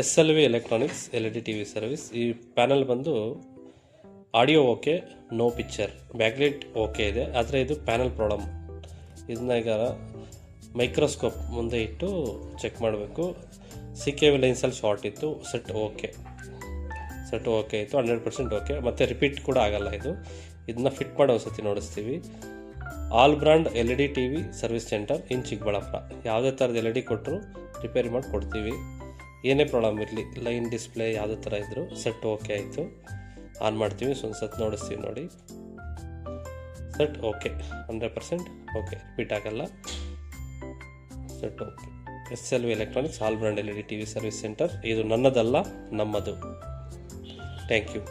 SLV electronics LED TV service. ಈ panel ಬಂದು audio okay, no picture, backlight okay ಇದೆ, ಆದರೆ ಇದು ಪ್ಯಾನಲ್ ಪ್ರಾಬ್ಲಮ್. ಇದನ್ನ ಈಗ ಮೈಕ್ರೋಸ್ಕೋಪ್ ಮುಂದೆ ಇಟ್ಟು ಚೆಕ್ ಮಾಡಬೇಕು. CKV ಲೈನ್ಸಲ್ಲಿ ಶಾರ್ಟ್ ಇತ್ತು, ಸೆಟ್ ಓಕೆ ಇತ್ತು, 100% ಓಕೆ. ಮತ್ತು ರಿಪೀಟ್ ಕೂಡ ಆಗಲ್ಲ ಇದು. ಇದನ್ನ ಫಿಟ್ ಮಾಡೋ ಸತಿ ನೋಡಿಸ್ತೀವಿ. All brand LED TV service centre in Chikkaballapur. ಯಾವುದೇ ಥರದ LED ಕೊಟ್ಟರು ರಿಪೇರಿ ಮಾಡಿ ಕೊಡ್ತೀವಿ. ಏನೇ ಪ್ರಾಬ್ಲಮ್ ಇರಲಿ, ಲೈನ್ ಡಿಸ್ಪ್ಲೇ ಯಾವುದೇ ಥರ ಇದ್ದರೂ ಸೆಟ್ ಓಕೆ ಆಯಿತು, ಆನ್ ಮಾಡ್ತೀವಿ. ಒಂದು ಸತ್ ನೋಡಿಸ್ತೀವಿ ನೋಡಿ, ಸೆಟ್ ಓಕೆ, 100% ಓಕೆ, ರಿಪೀಟ್ ಆಗಲ್ಲ, set okay. SLV electronics all brand LED TV service centre. ಇದು ನನ್ನದಲ್ಲ, ನಮ್ಮದು. Thank you.